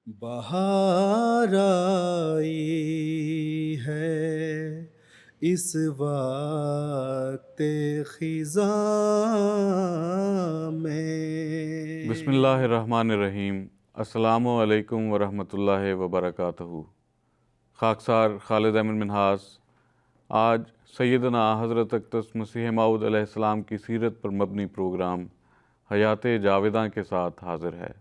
بہار آئی ہے اس وقت خزاں بسم میں۔ اللہ الرحمن الرحیم۔ السلام علیکم ورحمۃ اللہ وبرکاتہ۔ خاکسار خالد احمد منہاس آج سیدنا حضرت اقدس مسیح موعود علیہ السلام کی سیرت پر مبنی پروگرام حیات جاویداں کے ساتھ حاضر ہے۔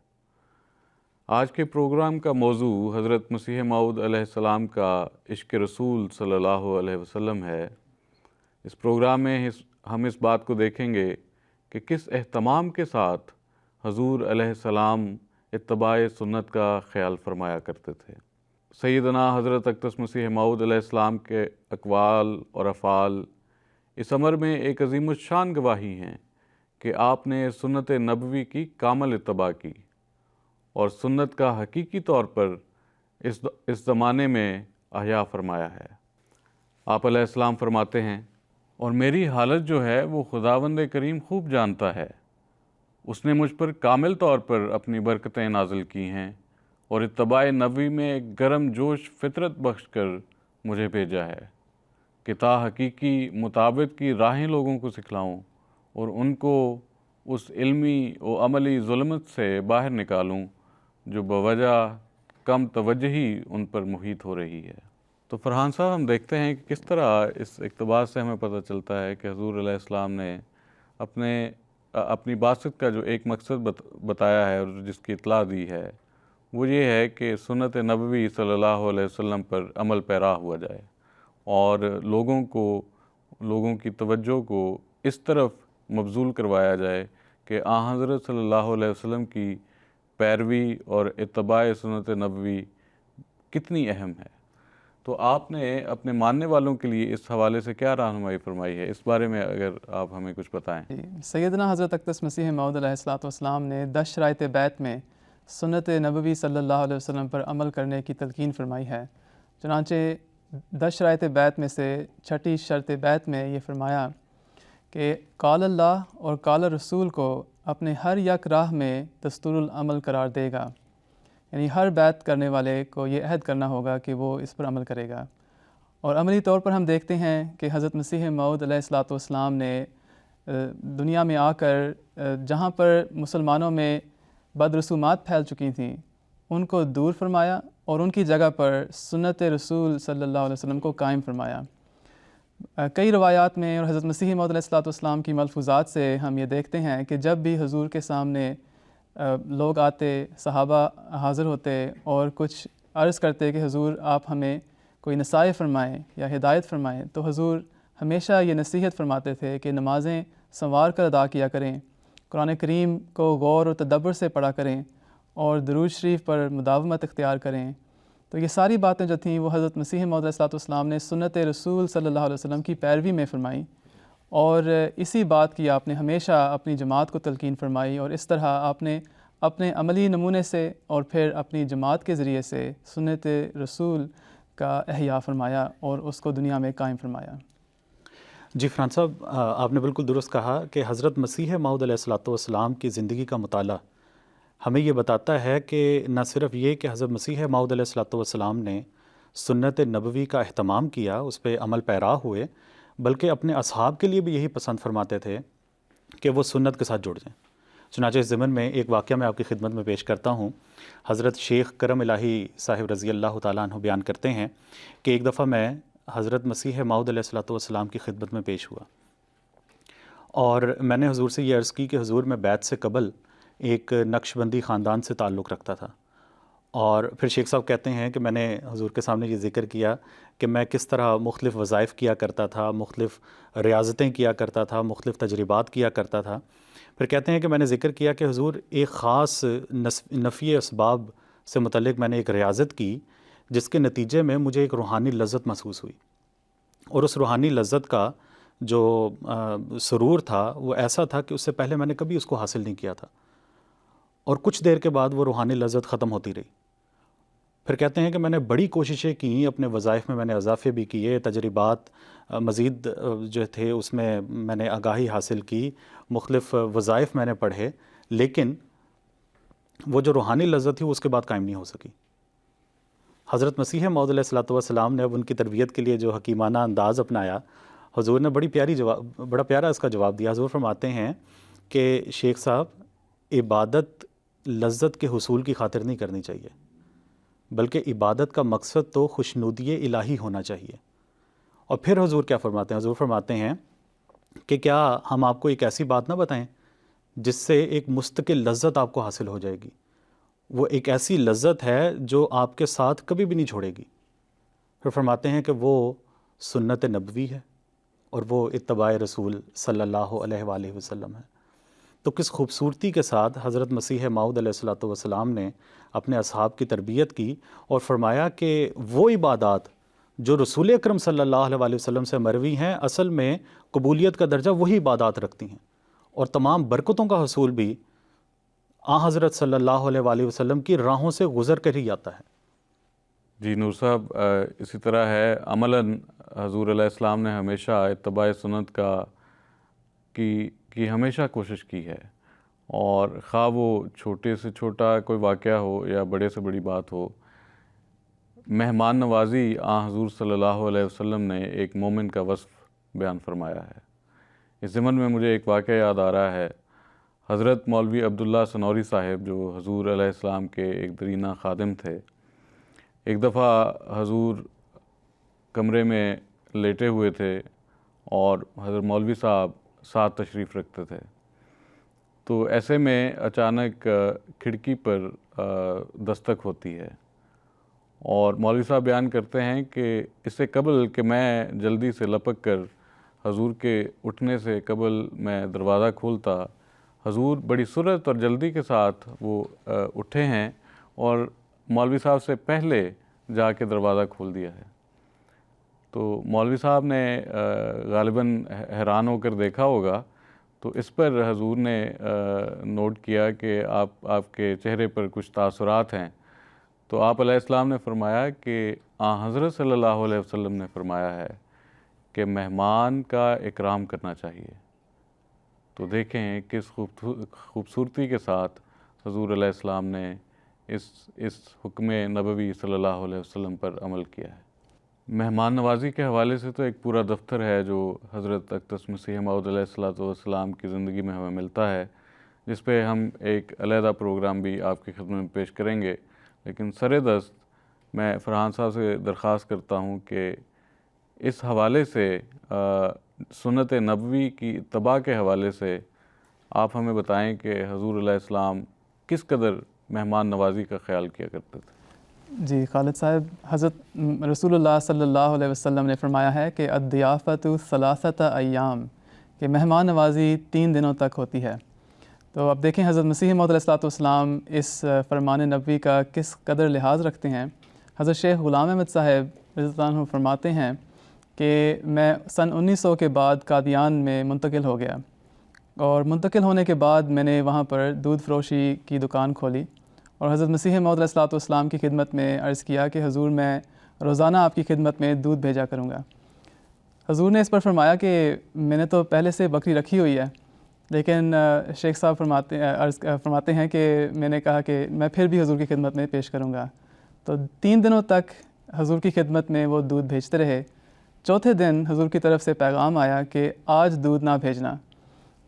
آج کے پروگرام کا موضوع حضرت مسیح موعود علیہ السلام کا عشق رسول صلی اللہ علیہ وسلم ہے۔ اس پروگرام میں ہم اس بات کو دیکھیں گے کہ کس اہتمام کے ساتھ حضور علیہ السلام اتباع سنت کا خیال فرمایا کرتے تھے۔ سیدنا حضرت اقدس مسیح موعود علیہ السلام کے اقوال اور افعال اس امر میں ایک عظیم الشان گواہی ہیں کہ آپ نے سنت نبوی کی کامل اتباع کی اور سنت کا حقیقی طور پر اس زمانے میں احیا فرمایا ہے۔ آپ علیہ السلام فرماتے ہیں، اور میری حالت جو ہے وہ خداوند کریم خوب جانتا ہے۔ اس نے مجھ پر کامل طور پر اپنی برکتیں نازل کی ہیں اور اتباع نبوی میں ایک گرم جوش فطرت بخش کر مجھے بھیجا ہے کہ تا حقیقی مطابق کی راہیں لوگوں کو سکھلاؤں اور ان کو اس علمی و عملی ظلمت سے باہر نکالوں جو بوجہ کم توجہی ان پر محیط ہو رہی ہے۔ تو فرحان صاحب، ہم دیکھتے ہیں کہ کس طرح اس اقتباس سے ہمیں پتہ چلتا ہے کہ حضور علیہ السلام نے اپنی بعثت کا جو ایک مقصد بتایا ہے اور جس کی اطلاع دی ہے وہ یہ ہے کہ سنت نبوی صلی اللہ علیہ وسلم پر عمل پیرا ہوا جائے اور لوگوں کی توجہ کو اس طرف مبذول کروایا جائے کہ حضرت صلی اللہ علیہ وسلم کی پیروی اور اتباع سنت نبوی کتنی اہم ہے۔ تو آپ نے اپنے ماننے والوں کے لیے اس حوالے سے کیا رہنمائی فرمائی ہے؟ اس بارے میں اگر آپ ہمیں کچھ بتائیں۔ سیدنا حضرت اقدس مسیح موعود علیہ السلام نے 10 شرائط بیت میں سنت نبوی صلی اللہ علیہ وسلم پر عمل کرنے کی تلقین فرمائی ہے۔ چنانچہ 10 شرائط بیت میں سے چھٹی شرط بیت میں یہ فرمایا کہ قال اللہ اور قال رسول کو اپنے ہر یک راہ میں دستور العمل قرار دے گا، یعنی ہر بیت کرنے والے کو یہ عہد کرنا ہوگا کہ وہ اس پر عمل کرے گا۔ اور عملی طور پر ہم دیکھتے ہیں کہ حضرت مسیح موعود علیہ السلام نے دنیا میں آ کر جہاں پر مسلمانوں میں بدرسومات پھیل چکی تھیں ان کو دور فرمایا اور ان کی جگہ پر سنت رسول صلی اللہ علیہ وسلم کو قائم فرمایا۔ کئی روایات میں اور حضرت مسیح موعود علیہ السلام کی ملفوظات سے ہم یہ دیکھتے ہیں کہ جب بھی حضور کے سامنے لوگ آتے، صحابہ حاضر ہوتے اور کچھ عرض کرتے کہ حضور آپ ہمیں کوئی نصائح فرمائیں یا ہدایت فرمائیں، تو حضور ہمیشہ یہ نصیحت فرماتے تھے کہ نمازیں سنوار کر ادا کیا کریں، قرآن کریم کو غور و تدبر سے پڑھا کریں اور درود شریف پر مداومت اختیار کریں۔ تو یہ ساری باتیں جو تھیں وہ حضرت مسیح موعود علیہ السلام نے سنت رسول صلی اللہ علیہ وسلم کی پیروی میں فرمائیں، اور اسی بات کی آپ نے ہمیشہ اپنی جماعت کو تلقین فرمائی، اور اس طرح آپ نے اپنے عملی نمونے سے اور پھر اپنی جماعت کے ذریعے سے سنت رسول کا احیا فرمایا اور اس کو دنیا میں قائم فرمایا۔ جی فرحان صاحب، آپ نے بالکل درست کہا کہ حضرت مسیح موعود علیہ السلام کی زندگی کا مطالعہ ہمیں یہ بتاتا ہے کہ نہ صرف یہ کہ حضرت مسیح موعود علیہ السلام نے سنت نبوی کا اہتمام کیا، اس پہ عمل پیرا ہوئے، بلکہ اپنے اصحاب کے لیے بھی یہی پسند فرماتے تھے کہ وہ سنت کے ساتھ جڑ جائیں۔ چنانچہ اس ضمن میں ایک واقعہ میں آپ کی خدمت میں پیش کرتا ہوں۔ حضرت شیخ کرم الہی صاحب رضی اللہ تعالیٰ عنہ بیان کرتے ہیں کہ ایک دفعہ میں حضرت مسیح موعود علیہ السلام کی خدمت میں پیش ہوا اور میں نے حضور سے یہ عرض کی کہ حضور میں بیعت سے قبل ایک نقش بندی خاندان سے تعلق رکھتا تھا، اور پھر شیخ صاحب کہتے ہیں کہ میں نے حضور کے سامنے یہ ذکر کیا کہ میں کس طرح مختلف وظائف کیا کرتا تھا، مختلف ریاضتیں کیا کرتا تھا، مختلف تجربات کیا کرتا تھا۔ پھر کہتے ہیں کہ میں نے ذکر کیا کہ حضور ایک خاص نفی اسباب سے متعلق میں نے ایک ریاضت کی جس کے نتیجے میں مجھے ایک روحانی لذت محسوس ہوئی، اور اس روحانی لذت کا جو سرور تھا وہ ایسا تھا کہ اس سے پہلے میں نے کبھی اس کو حاصل نہیں کیا تھا، اور کچھ دیر کے بعد وہ روحانی لذت ختم ہوتی رہی۔ پھر کہتے ہیں کہ میں نے بڑی کوششیں کیں، اپنے وظائف میں میں نے اضافے بھی کیے، تجربات مزید جو تھے اس میں نے آگاہی حاصل کی، مختلف وظائف میں نے پڑھے، لیکن وہ جو روحانی لذت تھی وہ اس کے بعد قائم نہیں ہو سکی۔ حضرت مسیح موعود علیہ الصلوۃ والسلام نے اب ان کی تربیت کے لیے جو حکیمانہ انداز اپنایا، حضور نے بڑا پیارا اس کا جواب دیا۔ حضور فرماتے ہیں کہ شیخ صاحب، عبادت لذت کے حصول کی خاطر نہیں کرنی چاہیے، بلکہ عبادت کا مقصد تو خوشنودی الہی ہونا چاہیے۔ اور پھر حضور کیا فرماتے ہیں؟ حضور فرماتے ہیں کہ کیا ہم آپ کو ایک ایسی بات نہ بتائیں جس سے ایک مستقل لذت آپ کو حاصل ہو جائے گی؟ وہ ایک ایسی لذت ہے جو آپ کے ساتھ کبھی بھی نہیں چھوڑے گی۔ پھر فرماتے ہیں کہ وہ سنت نبوی ہے اور وہ اتباع رسول صلی اللہ علیہ وآلہ وسلم ہے۔ تو کس خوبصورتی کے ساتھ حضرت مسیح موعود علیہ الصلوۃ والسلام نے اپنے اصحاب کی تربیت کی، اور فرمایا کہ وہ عبادات جو رسول اکرم صلی اللہ علیہ وآلہ وسلم سے مروی ہیں، اصل میں قبولیت کا درجہ وہی عبادات رکھتی ہیں، اور تمام برکتوں کا حصول بھی آن حضرت صلی اللہ علیہ وآلہ وسلم کی راہوں سے گزر کر ہی آتا ہے۔ جی نور صاحب، اسی طرح ہے عملاً حضور علیہ السلام نے ہمیشہ اتباع سنت کی ہمیشہ کوشش کی ہے، اور خواہ وہ چھوٹے سے چھوٹا کوئی واقعہ ہو یا بڑے سے بڑی بات ہو، مہمان نوازی آن حضور صلی اللہ علیہ وسلم نے ایک مومن کا وصف بیان فرمایا ہے۔ اس ضمن میں مجھے ایک واقعہ یاد آ رہا ہے۔ حضرت مولوی عبداللہ سنوری صاحب، جو حضور علیہ السلام کے ایک درینہ خادم تھے، ایک دفعہ حضور کمرے میں لیٹے ہوئے تھے اور حضرت مولوی صاحب ساتھ تشریف رکھتے تھے، تو ایسے میں اچانک کھڑکی پر دستک ہوتی ہے، اور مولوی صاحب بیان کرتے ہیں کہ اس سے قبل کہ میں جلدی سے لپک کر حضور کے اٹھنے سے قبل میں دروازہ کھولتا، حضور بڑی سرعت اور جلدی کے ساتھ وہ اٹھے ہیں اور مولوی صاحب سے پہلے جا کے دروازہ کھول دیا ہے۔ تو مولوی صاحب نے غالباً حیران ہو کر دیکھا ہوگا، تو اس پر حضور نے نوٹ کیا کہ آپ کے چہرے پر کچھ تاثرات ہیں، تو آپ علیہ السلام نے فرمایا کہ حضرت صلی اللہ علیہ وسلم نے فرمایا ہے کہ مہمان کا اکرام کرنا چاہیے۔ تو دیکھیں کس خوبصورتی کے ساتھ حضور علیہ السلام نے اس حکم نبوی صلی اللہ علیہ وسلم پر عمل کیا ہے۔ مہمان نوازی کے حوالے سے تو ایک پورا دفتر ہے جو حضرت اقدس مسیح موعود علیہ السلام کی زندگی میں ہمیں ملتا ہے، جس پہ ہم ایک علیحدہ پروگرام بھی آپ کی خدمت میں پیش کریں گے، لیکن سر دست میں فرحان صاحب سے درخواست کرتا ہوں کہ اس حوالے سے سنت نبوی کی اتباع کے حوالے سے آپ ہمیں بتائیں کہ حضور علیہ السلام کس قدر مہمان نوازی کا خیال کیا کرتے تھے۔ جی خالد صاحب، حضرت رسول اللہ صلی اللہ علیہ وسلم نے فرمایا ہے کہ الضیافۃ ثلاثۃ ایام، کہ مہمان نوازی 3 دنوں تک ہوتی ہے۔ تو اب دیکھیں حضرت مسیح موعود علیہ السلام اس فرمان نبوی کا کس قدر لحاظ رکھتے ہیں۔ حضرت شیخ غلام احمد صاحب رضی اللہ عنہ فرماتے ہیں کہ میں سن 1900 کے بعد قادیان میں منتقل ہو گیا، اور منتقل ہونے کے بعد میں نے وہاں پر دودھ فروشی کی دکان کھولی، اور حضرت مسیح موعود علیہ السلام کی خدمت میں عرض کیا کہ حضور میں روزانہ آپ کی خدمت میں دودھ بھیجا کروں گا۔ حضور نے اس پر فرمایا کہ میں نے تو پہلے سے بکری رکھی ہوئی ہے، لیکن شیخ صاحب فرماتے ہیں کہ میں نے کہا کہ میں پھر بھی حضور کی خدمت میں پیش کروں گا۔ تو 3 دنوں تک حضور کی خدمت میں وہ دودھ بھیجتے رہے۔ چوتھے دن حضور کی طرف سے پیغام آیا کہ آج دودھ نہ بھیجنا۔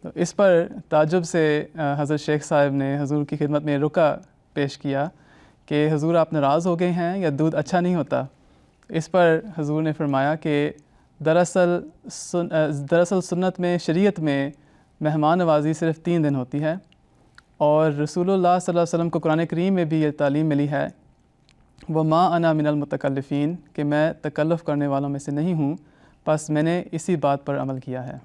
تو اس پر تعجب سے حضرت شیخ صاحب نے حضور کی خدمت میں رکا پیش کیا کہ حضور آپ ناراض ہو گئے ہیں یا دودھ اچھا نہیں ہوتا؟ اس پر حضور نے فرمایا کہ دراصل سنت میں، شریعت میں مہمان نوازی صرف 3 دن ہوتی ہے، اور رسول اللہ صلی اللہ علیہ وسلم کو قرآن کریم میں بھی یہ تعلیم ملی ہے، وَمَا أَنَا مِنَ الْمُتَكَلِّفِينَ، کہ میں تکلف کرنے والوں میں سے نہیں ہوں، بس میں نے اسی بات پر عمل کیا ہے۔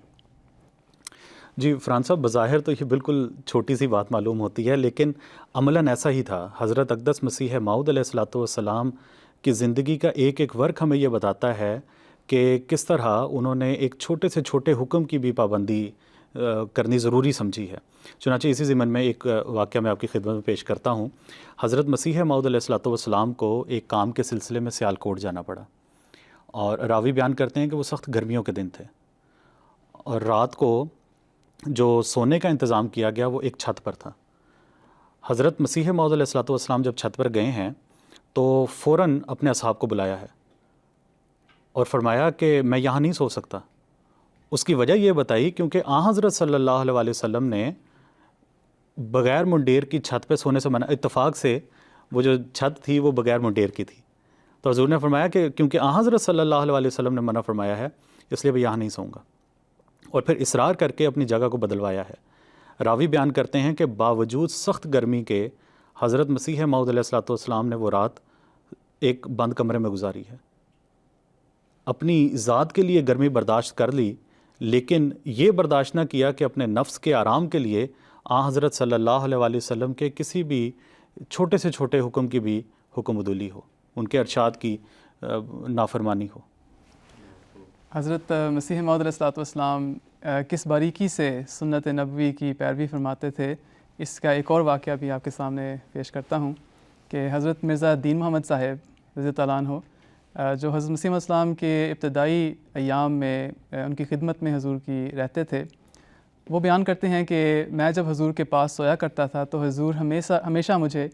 جی فرحان صاحب، بظاہر تو یہ بالکل چھوٹی سی بات معلوم ہوتی ہے، لیکن عملاً ایسا ہی تھا۔ حضرت اقدس مسیح موعود علیہ الصلوۃ والسلام کی زندگی کا ایک ایک ورق ہمیں یہ بتاتا ہے کہ کس طرح انہوں نے ایک چھوٹے سے چھوٹے حکم کی بھی پابندی کرنی ضروری سمجھی ہے۔ چنانچہ اسی ضمن میں ایک واقعہ میں آپ کی خدمت میں پیش کرتا ہوں۔ حضرت مسیح موعود علیہ الصلوۃ والسلام کو ایک کام کے سلسلے میں سیالکوٹ جانا پڑا، اور راوی بیان کرتے ہیں کہ وہ سخت گرمیوں کے دن تھے، اور رات کو جو سونے کا انتظام کیا گیا وہ ایک چھت پر تھا۔ حضرت مسیح موعود علیہ الصلوۃ والسلام جب چھت پر گئے ہیں تو فوراً اپنے اصحاب کو بلایا ہے اور فرمایا کہ میں یہاں نہیں سو سکتا. اس کی وجہ یہ بتائی کیونکہ حضرت صلی اللہ علیہ وسلم نے بغیر منڈیر کی چھت پہ سونے سے منع، اتفاق سے وہ جو چھت تھی وہ بغیر منڈیر کی تھی. تو حضور نے فرمایا کہ کیونکہ حضرت صلی اللہ علیہ وسلم نے منع فرمایا ہے اس لیے میں یہاں نہیں سوؤں گا، اور پھر اصرار کر کے اپنی جگہ کو بدلوایا ہے. راوی بیان کرتے ہیں کہ باوجود سخت گرمی کے حضرت مسیح موعود علیہ الصلوۃ والسلام نے وہ رات ایک بند کمرے میں گزاری ہے. اپنی ذات کے لیے گرمی برداشت کر لی، لیکن یہ برداشت نہ کیا کہ اپنے نفس کے آرام کے لیے حضرت صلی اللہ علیہ وسلم کے کسی بھی چھوٹے سے چھوٹے حکم کی بھی حکم عدولی ہو، ان کے ارشاد کی نافرمانی ہو. حضرت مسیح موعود علیہ الصلوۃ والسلام کس باریکی سے سنت نبوی کی پیروی فرماتے تھے، اس کا ایک اور واقعہ بھی آپ کے سامنے پیش کرتا ہوں کہ حضرت مرزا دین محمد صاحب رضی اللہ عنہ جو حضرت مسیح علیہ السلام کے ابتدائی ایام میں ان کی خدمت میں حضور کی رہتے تھے، وہ بیان کرتے ہیں کہ میں جب حضور کے پاس سویا کرتا تھا تو حضور ہمیشہ مجھے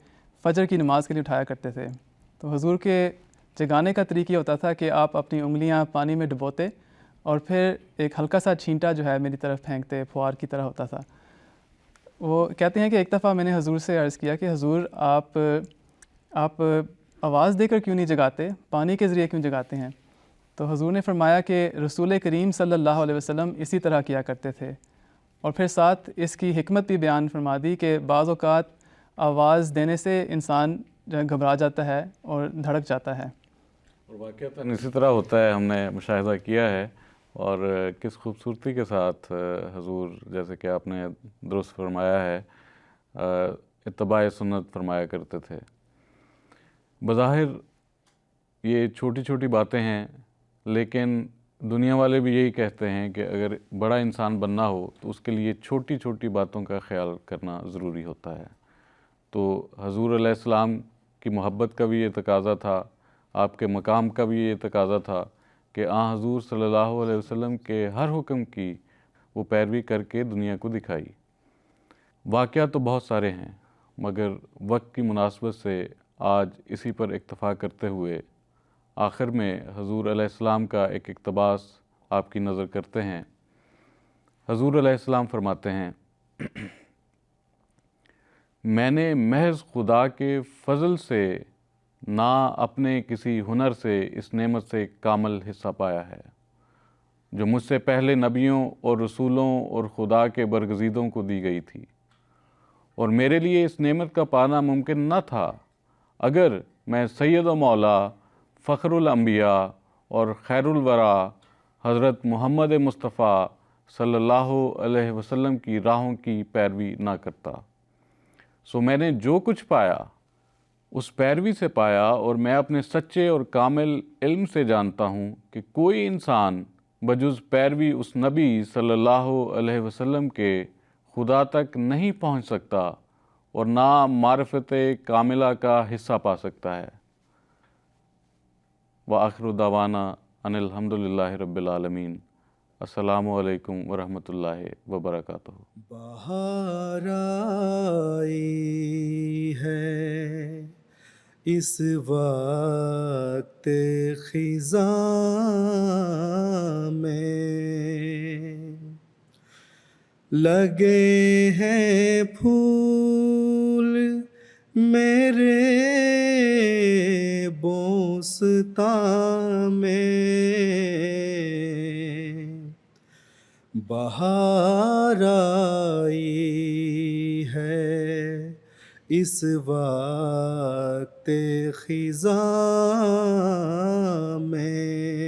فجر کی نماز کے لیے اٹھایا کرتے تھے. تو حضور کے جگانے کا طریقہ ہوتا تھا کہ آپ اپنی انگلیاں پانی میں ڈبوتے اور پھر ایک ہلکا سا چھینٹا جو ہے میری طرف پھینکتے، فوار کی طرح ہوتا تھا. وہ کہتے ہیں کہ ایک دفعہ میں نے حضور سے عرض کیا کہ حضور آپ آواز دے کر کیوں نہیں جگاتے، پانی کے ذریعے کیوں جگاتے ہیں؟ تو حضور نے فرمایا کہ رسول کریم صلی اللہ علیہ وسلم اسی طرح کیا کرتے تھے، اور پھر ساتھ اس کی حکمت بھی بیان فرما دی کہ بعض اوقات آواز دینے سے انسان جو ہے گھبرا جاتا ہے اور دھڑک جاتا ہے. اور واقعتاً اسی طرح ہوتا ہے، ہم نے مشاہدہ کیا ہے. اور کس خوبصورتی کے ساتھ حضور، جیسے کہ آپ نے درست فرمایا ہے، اتباع سنت فرمایا کرتے تھے. بظاہر یہ چھوٹی چھوٹی باتیں ہیں، لیکن دنیا والے بھی یہی کہتے ہیں کہ اگر بڑا انسان بننا ہو تو اس کے لیے چھوٹی چھوٹی باتوں کا خیال کرنا ضروری ہوتا ہے. تو حضور علیہ السلام کی محبت کا بھی یہ تقاضا تھا، آپ کے مقام کا بھی یہ تقاضا تھا کہ حضور صلی اللہ علیہ وسلم کے ہر حکم کی وہ پیروی کر کے دنیا کو دکھائی. واقعات تو بہت سارے ہیں، مگر وقت کی مناسبت سے آج اسی پر اکتفا کرتے ہوئے آخر میں حضور علیہ السلام کا ایک اقتباس آپ کی نظر کرتے ہیں. حضور علیہ السلام فرماتے ہیں، میں نے محض خدا کے فضل سے نہ اپنے کسی ہنر سے اس نعمت سے کامل حصہ پایا ہے جو مجھ سے پہلے نبیوں اور رسولوں اور خدا کے برگزیدوں کو دی گئی تھی، اور میرے لیے اس نعمت کا پانا ممکن نہ تھا اگر میں سید و مولا فخر الانبیاء اور خیر الورا حضرت محمد مصطفیٰ صلی اللہ علیہ وسلم کی راہوں کی پیروی نہ کرتا. سو میں نے جو کچھ پایا اس پیروی سے پایا، اور میں اپنے سچے اور کامل علم سے جانتا ہوں کہ کوئی انسان بجز پیروی اس نبی صلی اللہ علیہ وسلم کے خدا تک نہیں پہنچ سکتا اور نہ معرفت کاملہ کا حصہ پا سکتا ہے. وآخر دعوانا ان الحمدللہ رب العالمین. السلام علیکم ورحمۃ اللہ وبرکاتہ. بہار آئی ہے اس وقت خزاں میں، لگے ہیں پھول میرے بوستاں میں، بہار آئی ہے اس وقت خزاں میں.